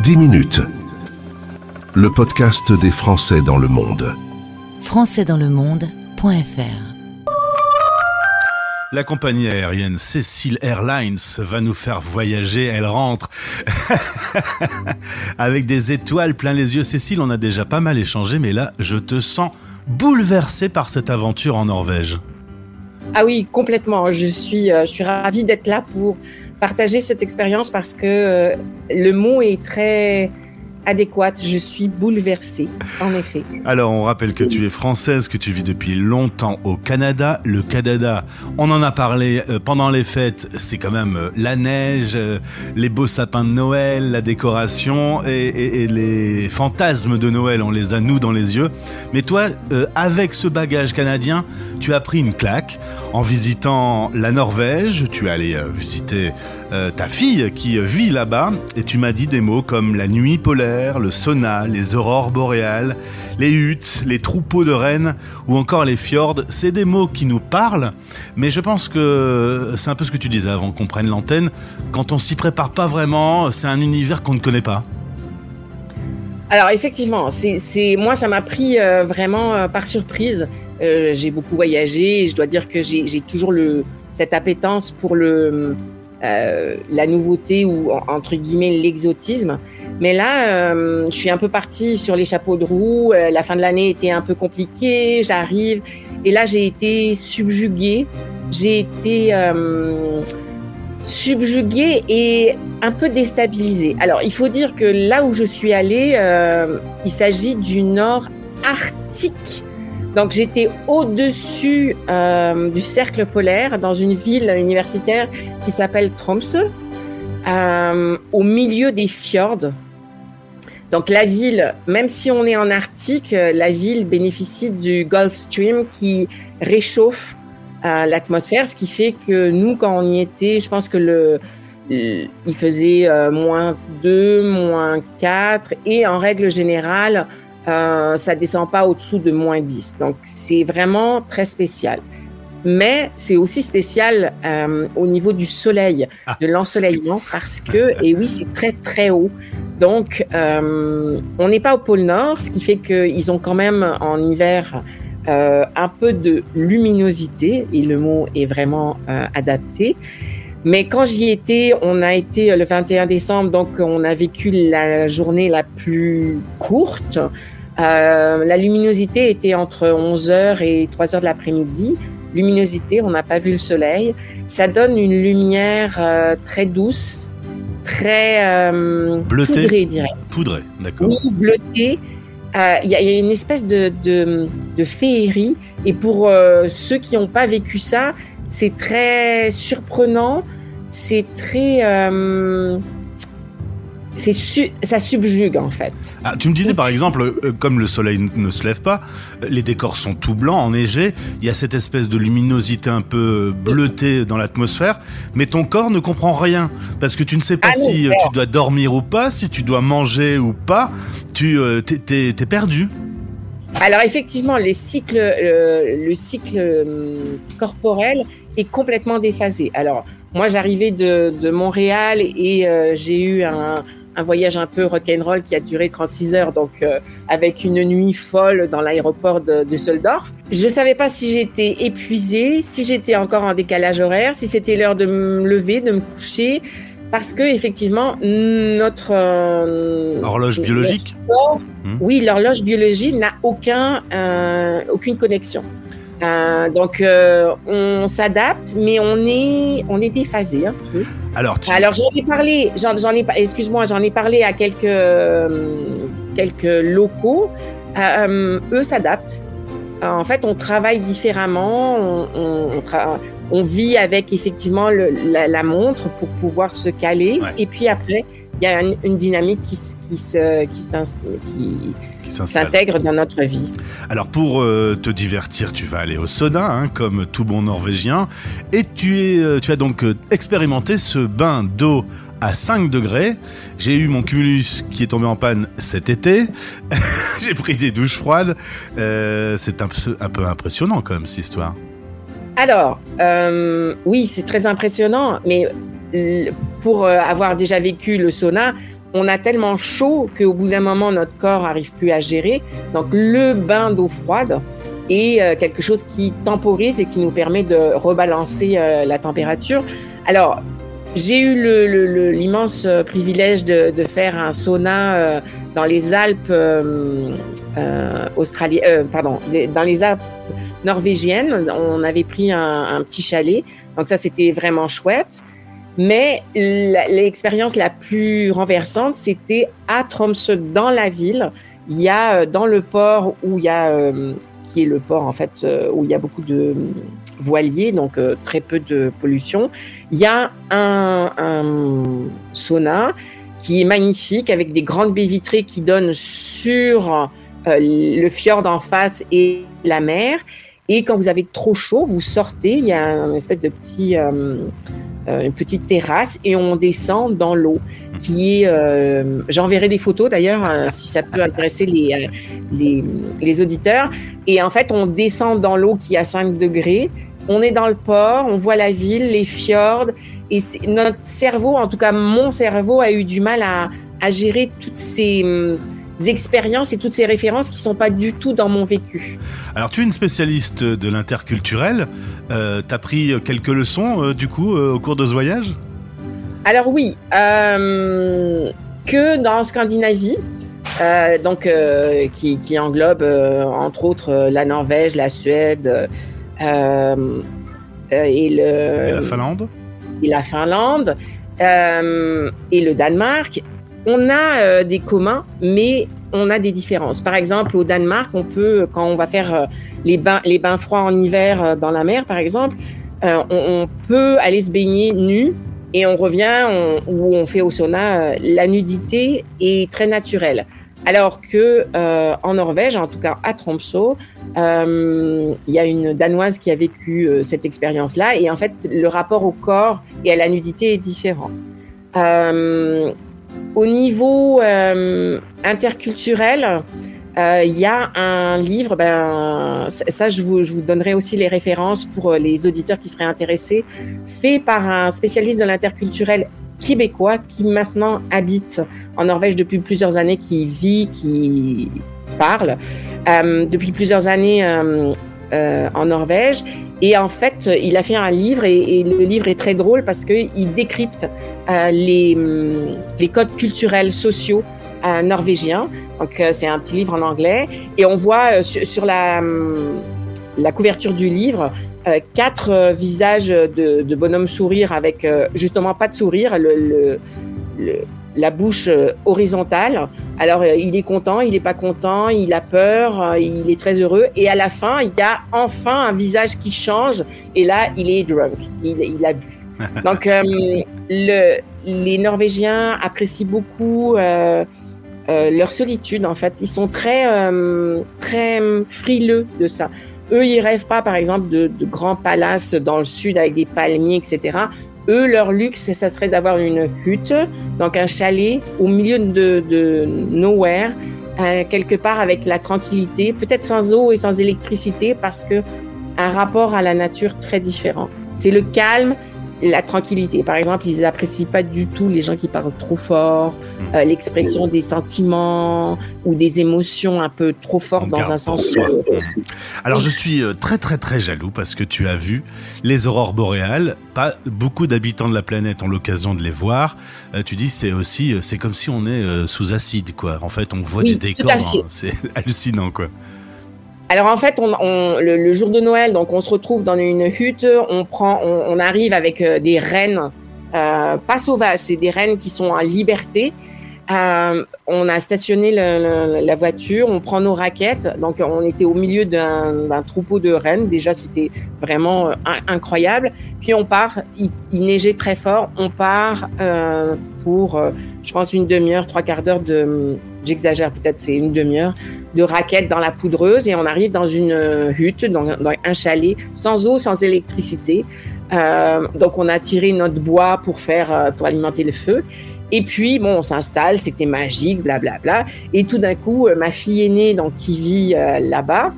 10 minutes. Le podcast des Français dans le monde. Françaisdanslemonde.fr. La compagnie aérienne Cecil Airlines va nous faire voyager, elle rentre avec des étoiles plein les yeux. Cécile, on a déjà pas mal échangé, mais là, je te sens bouleversée par cette aventure en Norvège. Ah oui, complètement. Je suis ravie d'être là pour partager cette expérience parce que le mot est très adéquat. Je suis bouleversée, en effet. Alors, on rappelle que tu es française, que tu vis depuis longtemps au Canada. Le Canada, on en a parlé pendant les fêtes, c'est quand même la neige, les beaux sapins de Noël, la décoration et les fantasmes de Noël, on les a nous dans les yeux. Mais toi, avec ce bagage canadien, tu as pris une claque en visitant la Norvège. Tu es allé visiter ta fille qui vit là-bas et tu m'as dit des mots comme la nuit polaire, le sauna, les aurores boréales, les huttes, les troupeaux de rennes ou encore les fjords. C'est des mots qui nous parlent, mais je pense que c'est un peu ce que tu disais avant qu'on prenne l'antenne. Quand on s'y prépare pas vraiment, c'est un univers qu'on ne connaît pas. Alors effectivement, moi ça m'a pris vraiment par surprise. J'ai beaucoup voyagé et je dois dire que j'ai toujours cette appétence pour la nouveauté ou entre guillemets l'exotisme. Mais là, je suis un peu partie sur les chapeaux de roue. La fin de l'année était un peu compliquée. J'arrive et là j'ai été subjuguée. J'ai été subjuguée et un peu déstabilisée. Alors, il faut dire que là où je suis allée, il s'agit du nord arctique. Donc, j'étais au-dessus du cercle polaire dans une ville universitaire qui s'appelle Tromsø, au milieu des fjords. Donc, la ville, même si on est en Arctique, la ville bénéficie du Gulf Stream qui réchauffe l'atmosphère, ce qui fait que nous, quand on y était, je pense que il faisait -2, -4 et en règle générale, ça descend pas au-dessous de -10. Donc, c'est vraiment très spécial. Mais c'est aussi spécial au niveau du soleil, de l'ensoleillement, parce que, et oui, c'est très, très haut. Donc, on n'est pas au pôle Nord, ce qui fait qu'ils ont quand même en hiver un peu de luminosité, et le mot est vraiment adapté. Mais quand j'y étais, on a été le 21 décembre, donc on a vécu la journée la plus courte. La luminosité était entre 11h et 3h de l'après-midi. Luminosité, on n'a pas vu le soleil. Ça donne une lumière très douce, très bleutée, poudrée, dirais. Poudrée, d'accord. Oui, bleutée. Il y a une espèce de féerie. Et pour ceux qui n'ont pas vécu ça, c'est très surprenant. C'est très... ça subjugue, en fait. Ah, tu me disais, par exemple, comme le soleil ne se lève pas, les décors sont tout blancs, enneigés, il y a cette espèce de luminosité un peu bleutée dans l'atmosphère, mais ton corps ne comprend rien, parce que tu ne sais pas si tu dois dormir ou pas, si tu dois manger ou pas, t'es perdu. Alors effectivement, le cycle corporel est complètement déphasé. Alors, moi, j'arrivais de Montréal et j'ai eu un voyage un peu rock'n'roll qui a duré 36 heures, donc avec une nuit folle dans l'aéroport de Düsseldorf. Je ne savais pas si j'étais épuisée, si j'étais encore en décalage horaire, si c'était l'heure de me lever, de me coucher, parce que effectivement, notre horloge biologique. Oui, l'horloge biologique n'a aucune connexion. Donc, on s'adapte, mais on est déphasé un peu. Alors j'en ai parlé. J'en ai parlé à quelques locaux. Eux s'adaptent. En fait, on travaille différemment. On vit avec effectivement la montre pour pouvoir se caler. Ouais. Et puis après, il y a une dynamique qui s'intègre dans notre vie. Alors pour te divertir, tu vas aller au sauna, comme tout bon Norvégien, et tu as donc expérimenté ce bain d'eau à 5 degrés. J'ai eu mon Cumulus qui est tombé en panne cet été. J'ai pris des douches froides. C'est un peu impressionnant quand même cette histoire. Alors, oui, c'est très impressionnant, mais pour avoir déjà vécu le sauna, on a tellement chaud qu'au bout d'un moment, notre corps n'arrive plus à gérer. Donc, le bain d'eau froide est quelque chose qui temporise et qui nous permet de rebalancer la température. Alors, j'ai eu l'immense privilège de faire un sauna dans les Alpes dans les Alpes norvégiennes. On avait pris un petit chalet, donc ça c'était vraiment chouette. Mais l'expérience la plus renversante, c'était à Tromsø, dans la ville. Il y a dans le port qui est le port en fait où il y a beaucoup de voiliers, donc très peu de pollution. Il y a un sauna qui est magnifique avec des grandes baies vitrées qui donnent sur le fjord en face et la mer. Et quand vous avez trop chaud, vous sortez, il y a une espèce de une petite terrasse et on descend dans l'eau qui est... j'enverrai des photos d'ailleurs si ça peut intéresser les auditeurs. Et en fait, on descend dans l'eau qui est à 5 degrés. On est dans le port, on voit la ville, les fjords. Et notre cerveau, en tout cas mon cerveau, a eu du mal à gérer toutes ces expériences et toutes ces références qui ne sont pas du tout dans mon vécu. Alors, tu es une spécialiste de l'interculturel. Tu as pris quelques leçons, du coup, au cours de ce voyage ? Alors oui, que dans Scandinavie, qui englobe, entre autres, la Norvège, la Suède et la Finlande. Et la Finlande et le Danemark. On a des communs, mais on a des différences. Par exemple, au Danemark, quand on va faire les bains froids en hiver dans la mer, par exemple, on peut aller se baigner nu et on revient où on fait au sauna. La nudité est très naturelle. Alors que en Norvège, en tout cas à Tromsø, il y a une Danoise qui a vécu cette expérience-là et en fait, le rapport au corps et à la nudité est différent. Au niveau interculturel, il y a un livre, ça je vous donnerai aussi les références pour les auditeurs qui seraient intéressés, fait par un spécialiste de l'interculturel québécois qui maintenant habite en Norvège depuis plusieurs années, qui parle depuis plusieurs années en Norvège. Et en fait, il a fait un livre et le livre est très drôle parce qu'il décrypte les codes culturels sociaux norvégiens. Donc, c'est un petit livre en anglais. Et on voit sur la couverture du livre 4 visages de bonhommes sourire avec justement pas de sourire, la bouche horizontale. Alors, il est content, il n'est pas content, il a peur, il est très heureux. Et à la fin, il y a enfin un visage qui change. Et là, il est drunk, il a bu. Donc, les Norvégiens apprécient beaucoup leur solitude, en fait. Ils sont très frileux de ça. Eux, ils rêvent pas, par exemple, de grands palaces dans le sud avec des palmiers, etc. Eux, leur luxe, ça serait d'avoir une hutte, donc un chalet au milieu de nowhere, quelque part avec la tranquillité, peut-être sans eau et sans électricité, parce que un rapport à la nature très différent. C'est le calme, la tranquillité. Par exemple, ils apprécient pas du tout les gens qui parlent trop fort, l'expression des sentiments ou des émotions un peu trop fortes dans un sens. Alors, je suis très très très jaloux parce que tu as vu les aurores boréales. Pas beaucoup d'habitants de la planète ont l'occasion de les voir. Tu dis c'est comme si on est sous acide, quoi. En fait, on voit des décors, c'est hallucinant, quoi. Alors en fait, le jour de Noël, donc on se retrouve dans une hutte, on arrive avec des rennes, pas sauvages, c'est des rennes qui sont en liberté. On a stationné la voiture, on prend nos raquettes, donc on était au milieu d'un troupeau de rennes. Déjà, c'était vraiment incroyable. Puis on part, il neigeait très fort, on part pour, je pense, une demi-heure, 3/4 d'heure j'exagère peut-être, c'est une demi-heure, de raquettes dans la poudreuse et on arrive dans une hutte, dans un chalet, sans eau, sans électricité. Donc on a tiré notre bois pour alimenter le feu. Et puis, on s'installe, c'était magique, blablabla. Et tout d'un coup, ma fille aînée, donc, qui vit là-bas,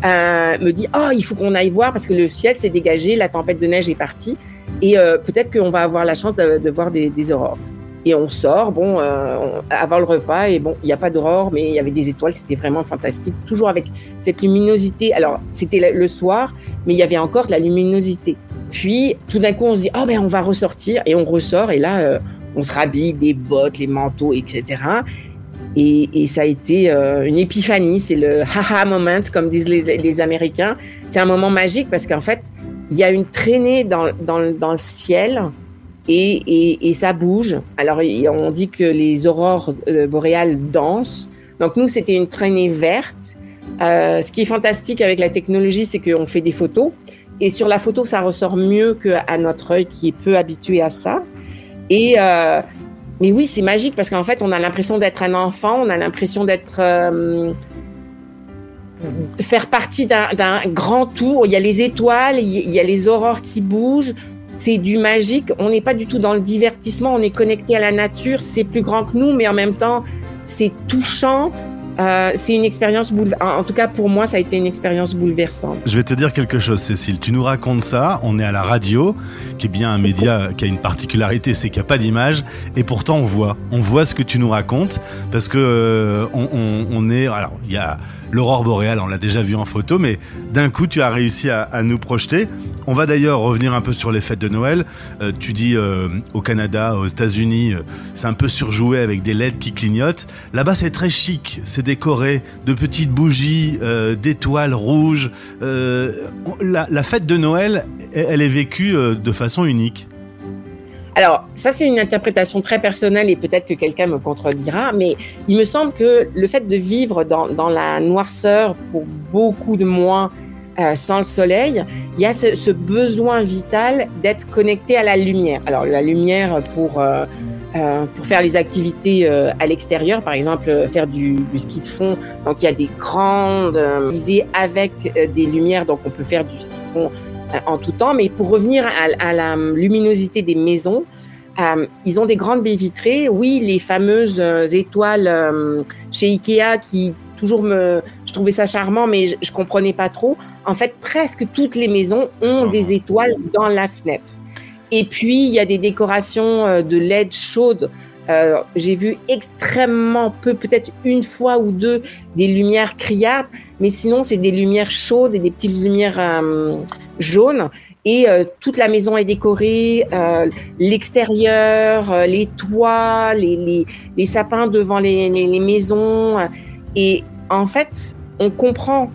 me dit « Oh, il faut qu'on aille voir parce que le ciel s'est dégagé, la tempête de neige est partie et peut-être qu'on va avoir la chance de voir des aurores. » Et on sort, avant le repas, et il n'y a pas d'aurore, mais il y avait des étoiles, c'était vraiment fantastique. Toujours avec cette luminosité. Alors, c'était le soir, mais il y avait encore de la luminosité. Puis, tout d'un coup, on se dit, on va ressortir. Et on ressort, et là, on se rhabille, des bottes, les manteaux, etc. Et ça a été une épiphanie. C'est le haha moment, comme disent les Américains. C'est un moment magique parce qu'en fait, il y a une traînée dans le ciel. Et ça bouge. Alors, on dit que les aurores boréales dansent. Donc, nous, c'était une traînée verte. Ce qui est fantastique avec la technologie, c'est qu'on fait des photos. Et sur la photo, ça ressort mieux qu'à notre œil qui est peu habitué à ça. Mais oui, c'est magique parce qu'en fait, on a l'impression d'être un enfant. On a l'impression faire partie d'un grand tour. Il y a les étoiles, il y a les aurores qui bougent. C'est du magique. On n'est pas du tout dans le divertissement. On est connecté à la nature. C'est plus grand que nous, mais en même temps, c'est touchant. C'est une expérience en tout cas, pour moi, ça a été une expérience bouleversante. Je vais te dire quelque chose, Cécile. Tu nous racontes ça. On est à la radio, qui est bien un média qui a une particularité, c'est qu'il n'y a pas d'image. Et pourtant, on voit ce que tu nous racontes. Parce que on est... Alors, il y a l'aurore boréale, on l'a déjà vu en photo, mais d'un coup, tu as réussi à nous projeter. On va d'ailleurs revenir un peu sur les fêtes de Noël. Tu dis au Canada, aux États-Unis, c'est un peu surjoué avec des LED qui clignotent. Là-bas, c'est très chic. C'est décoré de petites bougies, d'étoiles rouges. La fête de Noël, elle est vécue de façon unique. Alors, ça, c'est une interprétation très personnelle et peut-être que quelqu'un me contredira, mais il me semble que le fait de vivre dans la noirceur pour beaucoup de mois sans le soleil, il y a ce besoin vital d'être connecté à la lumière. Alors, la lumière pour faire les activités à l'extérieur, par exemple, faire du ski de fond. Donc, il y a des grandes visées avec des lumières, donc on peut faire du ski de fond en tout temps, mais pour revenir à la luminosité des maisons, ils ont des grandes baies vitrées. Oui, les fameuses étoiles chez Ikea qui je trouvais ça charmant, mais je comprenais pas trop. En fait, presque toutes les maisons ont des étoiles dans la fenêtre. Et puis, il y a des décorations de LED chaudes. J'ai vu extrêmement peu, peut-être une fois ou deux, des lumières criardes, mais sinon, c'est des lumières chaudes et des petites lumières jaunes. Et toute la maison est décorée, l'extérieur, les toits, les sapins devant les maisons. Et en fait, on comprend.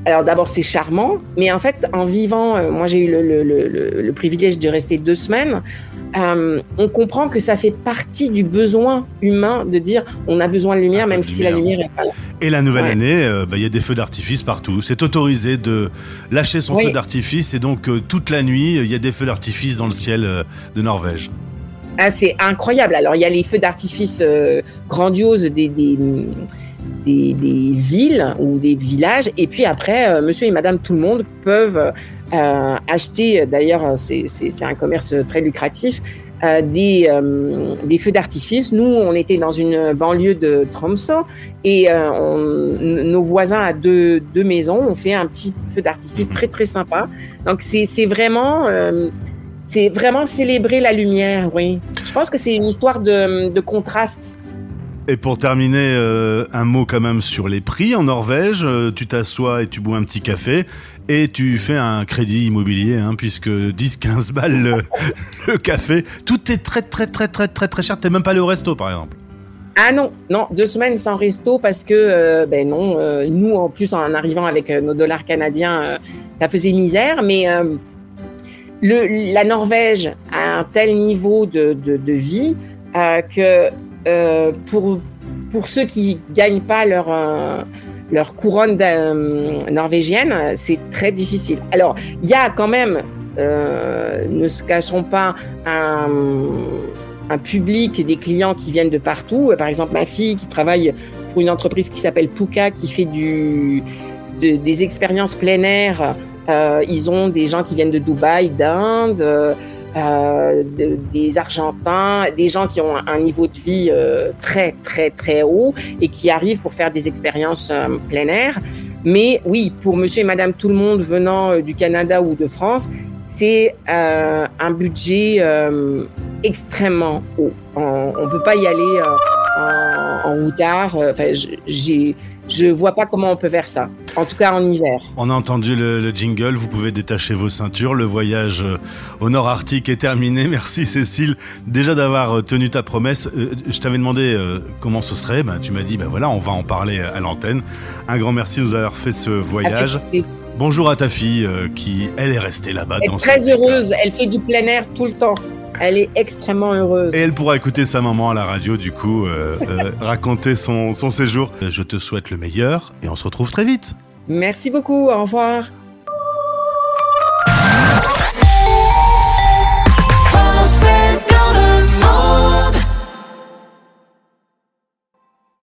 Alors d'abord, c'est charmant, mais en fait, en vivant, moi j'ai eu le privilège de rester 2 semaines, on comprend que ça fait partie du besoin humain de dire on a besoin de lumière, même si la lumière n'est pas là. Et la nouvelle année, y a des feux d'artifice partout. C'est autorisé de lâcher son feu d'artifice, et donc toute la nuit, il y a des feux d'artifice dans le ciel de Norvège. Ah, c'est incroyable. Alors il y a les feux d'artifice grandioses des villes ou des villages, et puis après monsieur et madame tout le monde peuvent acheter, d'ailleurs c'est un commerce très lucratif, des feux d'artifice. Nous, on était dans une banlieue de Tromsø et nos voisins à deux maisons ont fait un petit feu d'artifice très très sympa. Donc c'est vraiment célébrer la lumière, oui. Je pense que c'est une histoire de contraste. Et pour terminer, un mot quand même sur les prix en Norvège. Tu t'assois et tu bois un petit café et tu fais un crédit immobilier, puisque 10-15 balles le café. Tout est très très très très très très cher. T'es même pas allé au resto, par exemple. Ah non, 2 semaines sans resto parce que nous en plus en arrivant avec nos dollars canadiens, ça faisait misère. Mais la Norvège a un tel niveau de vie que pour ceux qui gagnent pas leur couronne norvégienne, c'est très difficile. Alors, il y a quand même, ne se cachons pas, un public, des clients qui viennent de partout. Par exemple, ma fille qui travaille pour une entreprise qui s'appelle Puka, qui fait des expériences plein air. Ils ont des gens qui viennent de Dubaï, d'Inde, des Argentins, des gens qui ont un niveau de vie très très très haut et qui arrivent pour faire des expériences plein air. Mais oui, pour monsieur et madame tout le monde venant du Canada ou de France, c'est un budget extrêmement haut. On ne peut pas y aller en routard. Je vois pas comment on peut faire ça. En tout cas en hiver. On a entendu le jingle, vous pouvez détacher vos ceintures. Le voyage au nord arctique est terminé. Merci Cécile déjà d'avoir tenu ta promesse. Je t'avais demandé comment ce serait. Tu m'as dit, voilà, on va en parler à l'antenne. Un grand merci de nous avoir fait ce voyage. Bonjour à ta fille qui, elle, est restée là-bas. Elle est très heureuse. Elle fait du plein air tout le temps. Elle est extrêmement heureuse. Et elle pourra écouter sa maman à la radio, du coup, raconter son séjour. Je te souhaite le meilleur et on se retrouve très vite. Merci beaucoup, au revoir.